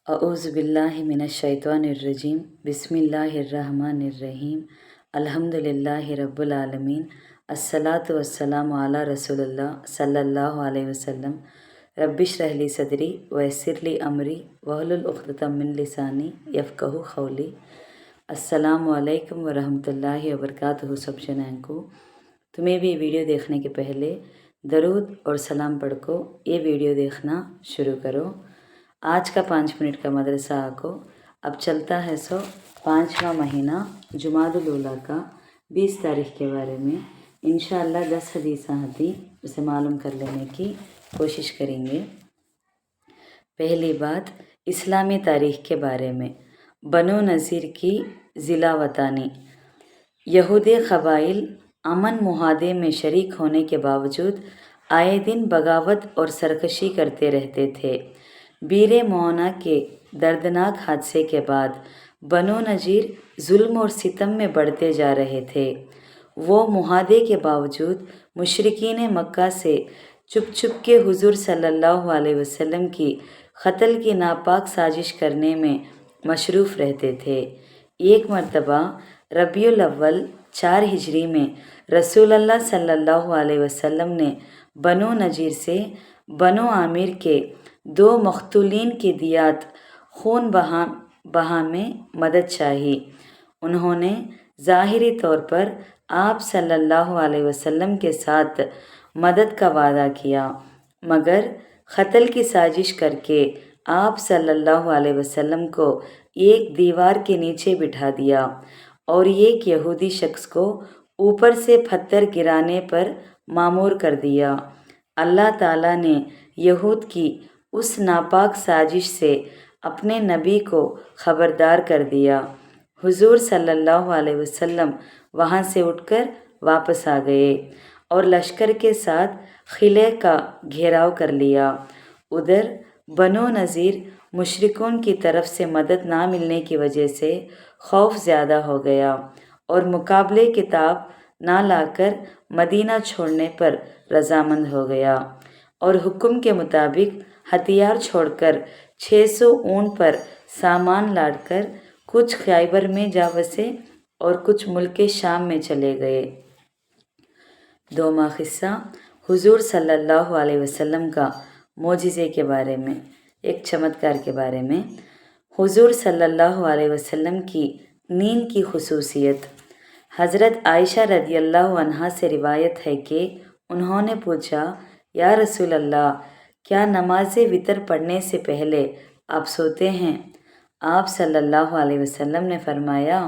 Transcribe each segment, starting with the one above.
अऊज़ु बिल्लाहि मिनश्शैतानिर्रजीम बिस्मिल्लाहिर्रहमानिर्रहीम अल्हम्दुलिल्लाहि रब्बिल आलमीन अस्सलातु वस्सलामु अला रसूलिल्लाह सल्लल्लाहु अलैहि वसल्लम रब्बिश्रह ली सदरी वयस्सिर ली अमरी वहलुल उक़्दतम मिन लिसानी यफ़क़हू क़ौली। अस्सलामु अलैकुम व रहमतुल्लाहि व बरकातुहू। सब जनाओं को तुम्हें भी वीडियो देखने के पहले दरूद और सलाम पढ़ को ये वीडियो देखना शुरू करो। आज का 5 मिनट का मदरसा को अब चलता है 5वां महीना जुमादुल उला का 20 तारीख के बारे में इंशाअल्लाह 10 हदीस हती उसे मालूम कर लेने की कोशिश करेंगे। पहली बात, इस्लामी तारीख के बारे में। बनो नज़ीर की ज़िला वतानी। यहूदी क़बाइल अमन मुहादे में शरीक होने के बावजूद आए दिन बगावत और सरकशी करते रहते थे। बीरे मोना के दर्दनाक हादसे के बाद बनो नज़ीर जुल्म और सितम में बढ़ते जा रहे थे। वो मुहादे के बावजूद मुशरिकीन मक्का से चुप चुप के हुजूर सल्लल्लाहु अलैहि वसल्लम की क़त्ल की नापाक साजिश करने में मशरूफ़ रहते थे। एक मरतबा रबीउल अव्वल 4 हिजरी में रसूलुल्लाह सल्लल्लाहु अलैहि वसल्लम ने बनो नज़ीर से बनो आमिर के 2 मख्तूलीन की दियात खून बहा में मदद चाही। उन्होंने ज़ाहिरी तौर पर आप सल्लल्लाहु अलैहि वसल्लम के साथ मदद का वादा किया, मगर क़त्ल की साजिश करके आप सल्लल्लाहु अलैहि वसल्लम को एक दीवार के नीचे बिठा दिया और एक यहूदी शख्स को ऊपर से पत्थर गिराने पर मामूर कर दिया। अल्लाह ताला ने यहूद की उस नापाक साजिश से अपने नबी को ख़बरदार कर दिया। हुजूर सल्लल्लाहु अलैहि वसल्लम वहाँ से उठकर वापस आ गए और लश्कर के साथ किले का घेराव कर लिया। उधर बनो नज़ीर मुशरिकों की तरफ से मदद ना मिलने की वजह से खौफ ज़्यादा हो गया और मुकाबले किताब ना लाकर मदीना छोड़ने पर रजामंद हो गया और हुक्म के मुताबिक हथियार छोड़कर 600 ऊँट पर सामान लादकर कुछ खैबर में जा बसे और कुछ मुल्क शाम में चले गए। 2वां किस्सा, हुजूर सल्लल्लाहु अलैहि वसल्लम का मोजिज़े के बारे में, एक चमत्कार के बारे में। हुजूर सल्लल्लाहु अलैहि वसल्लम की नींद की खुसूसियत। हज़रत आयशा रदियल्लाहु अन्हा से रिवायत है कि उन्होंने पूछा, या रसूल अल्लाह, क्या नमाज वितर पढ़ने से पहले आप सोते हैं? आप सल्लल्लाहु अलैहि वसल्लम ने फरमाया,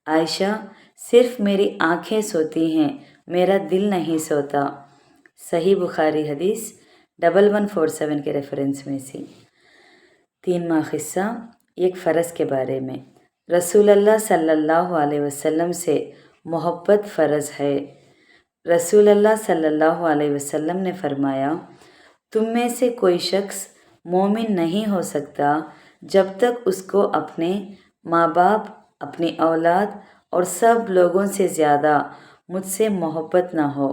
आयशा, सिर्फ मेरी आँखें सोती हैं, मेरा दिल नहीं सोता। सही बुखारी हदीस 1147 के रेफरेंस में से। 3वां किस्सा, एक फ़र्ज़ के बारे में। रसूलुल्लाह सल्लल्लाहु अलैहि वसल्लम से मोहब्बत फ़र्ज़ है। रसूलुल्लाह सल्लल्लाहु अलैहि वसल्लम ने फरमाया, तुम में से कोई शख्स मोमिन नहीं हो सकता जब तक उसको अपने माँ बाप, अपनी औलाद और सब लोगों से ज़्यादा मुझसे मोहब्बत ना हो।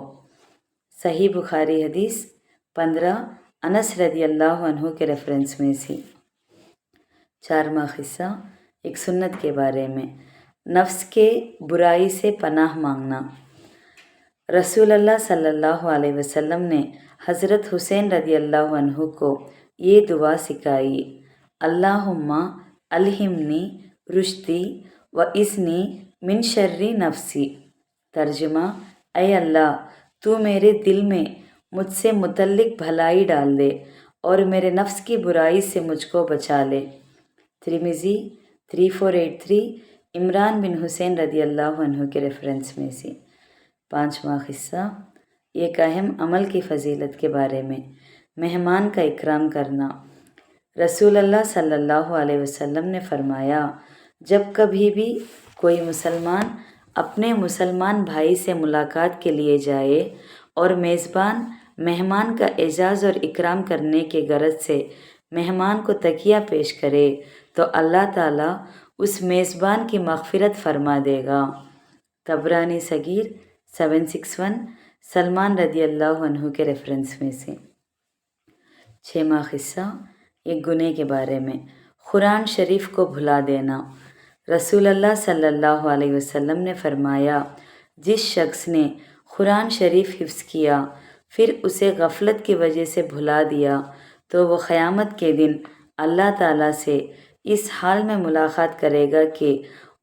सही बुखारी हदीस 15 अनस रदियल्लाहु अन्हु के रेफरेंस में से। 4वां किस्सा, एक सुन्नत के बारे में। नफ्स के बुराई से पनाह मांगना। रसूलुल्लाह सल्लल्लाहु अलैहि वसल्लम ने हज़रत हुसैन रदियल्लाहु अन्हु को ये दुआ सिखाई, अल्लाहुम्मा अलहिमनी रुश्दी व इसनी मिन शर्री नफ्सी। तर्जुमा, ऐ अल्लाह, तू मेरे दिल में मुझसे मुतल्लिक भलाई डाल दे और मेरे नफ्स की बुराई से मुझको बचा ले। तिर्मिज़ी 3483 इमरान बिन हुसैन रदियल्लाहु अन्हु के रेफरेंस में से। 5वां किस्सा, एक अहम अमल की फ़जीलत के बारे में। मेहमान का इकराम करना। रसूलुल्लाह सल्लल्लाहु अलैहि वसल्लम ने फरमाया, जब कभी भी कोई मुसलमान अपने मुसलमान भाई से मुलाकात के लिए जाए और मेज़बान मेहमान का एजाज़ और इकराम करने के गरज से मेहमान को तकिया पेश करे तो अल्लाह ताला उस मेज़बान की मग़फ़िरत फ़रमा देगा। तबरानी सगीर 761 सलमान रदियल्लाहु अन्हु के रेफरेंस में से। 6वां किस्सा, एक गुने के बारे में। قرآن شریف کو بھلا دینا۔ رسول اللہ صلی اللہ علیہ وسلم نے فرمایا، جس شخص نے قرآن شریف حفظ کیا پھر اسے غفلت کی وجہ سے بھلا دیا تو وہ قیامت کے دن اللہ تعالیٰ سے اس حال میں ملاقات کرے گا کہ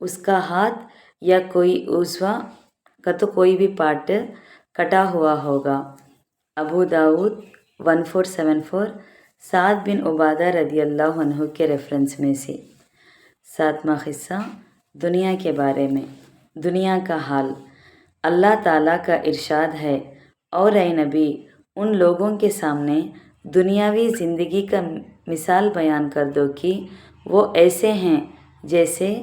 اس کا ہاتھ یا کوئی عضو کا تو کوئی بھی پارٹ کٹا ہوا ہوگا۔ ابو داؤد 1474 سعد بن عبادہ رضی اللہ عنہ کے ریفرنس میں سے۔ 7واں قصہ دنیا کے بارے میں۔ دنیا کا حال۔ اللہ تعالیٰ کا ارشاد ہے، اور اے نبی ان لوگوں کے سامنے دنیاوی زندگی کا مثال بیان کر دو کہ وہ ایسے ہیں جیسے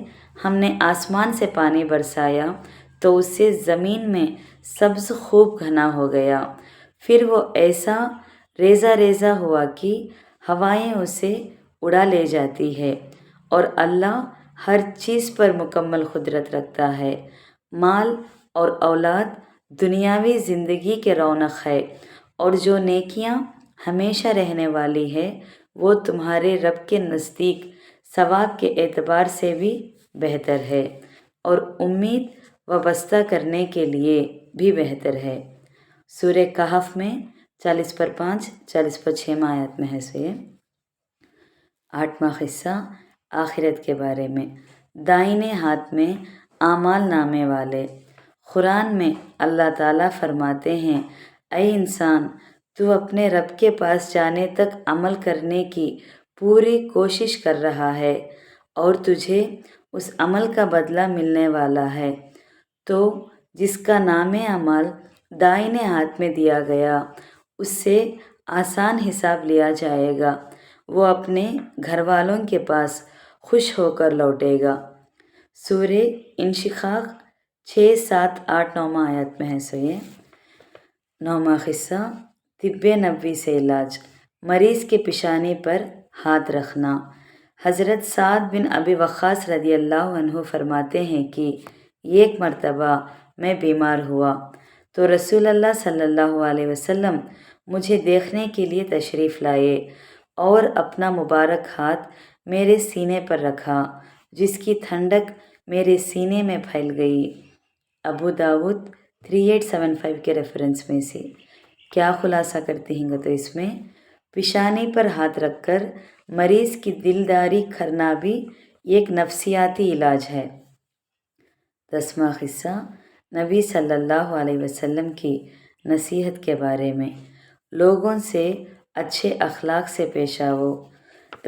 ہم نے آسمان سے پانی برسایا تو اس سے زمین میں سبز خوب گھنا ہو گیا، پھر وہ ایسا ریزہ ریزہ ہوا کہ ہوائیں اسے اڑا لے جاتی ہے، اور اللہ ہر چیز پر مکمل قدرت رکھتا ہے۔ مال اور اولاد دنیاوی زندگی کے رونق ہے، اور جو نیکیاں ہمیشہ رہنے والی ہے وہ تمہارے رب کے نزدیک ثواب کے اعتبار سے بھی بہتر ہے اور امید وابستہ کرنے کے لیے بھی بہتر ہے۔ سورہ کہف میں 40/5 40/6 آیات میں ہے سے۔ 8واں قصہ آخرت کے بارے میں۔ دائنے ہاتھ میں اعمال نامے والے۔ قرآن میں اللہ تعالیٰ فرماتے ہیں، اے انسان تو اپنے رب کے پاس جانے تک عمل کرنے کی پوری کوشش کر رہا ہے اور تجھے اس عمل کا بدلہ ملنے والا ہے، تو جس کا نام اعمال دائنے ہاتھ میں دیا گیا اس سے آسان حساب لیا جائے گا، وہ اپنے گھر والوں کے پاس خوش ہو کر لوٹے گا۔ سورہ انشقاق 6 7 8 9 آیات میں ہے سے۔ 9واں قصہ طب نبوی سے علاج۔ مریض کے پیشانی پر ہاتھ رکھنا۔ حضرت سعد بن ابی وقاص رضی اللہ عنہ فرماتے ہیں کہ ایک مرتبہ میں بیمار ہوا تو رسول اللہ صلی اللہ علیہ وسلم مجھے دیکھنے کے لیے تشریف لائے اور اپنا مبارک ہاتھ میرے سینے پر رکھا، جس کی ٹھنڈک میرے سینے میں پھیل گئی۔ ابو داؤد 3875 کے ریفرنس میں سے۔ کیا خلاصہ کرتے ہیں گا تو اس میں پیشانی پر ہاتھ رکھ کر مریض کی دلداری کرنا بھی ایک نفسیاتی علاج ہے۔ 10واں قصہ نبی صلی اللہ علیہ وسلم کی نصیحت کے بارے میں۔ لوگوں سے اچھے اخلاق سے پیش آؤ۔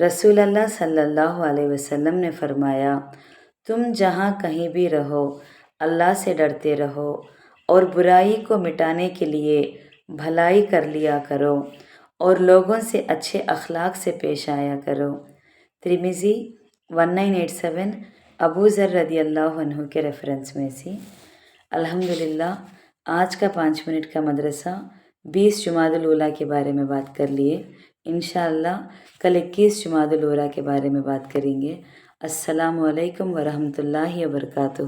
رسول اللہ صلی اللہ علیہ وسلم نے فرمایا، تم جہاں کہیں بھی رہو اللہ سے ڈرتے رہو اور برائی کو مٹانے کے لیے بھلائی کر لیا کرو اور لوگوں سے اچھے اخلاق سے پیش آیا کرو۔ ترمذی 1987 ابو ذر رضی اللہ عنہ کے ریفرنس میں سے۔ الحمدللہ آج کا 5 منٹ کا مدرسہ 20 جمادی الاولیٰ کے بارے میں بات کر لیے۔ انشاءاللہ کل 21 جمادی الاولیٰ کے بارے میں بات کریں گے۔ السلام علیکم ورحمۃ اللہ وبرکاتہ۔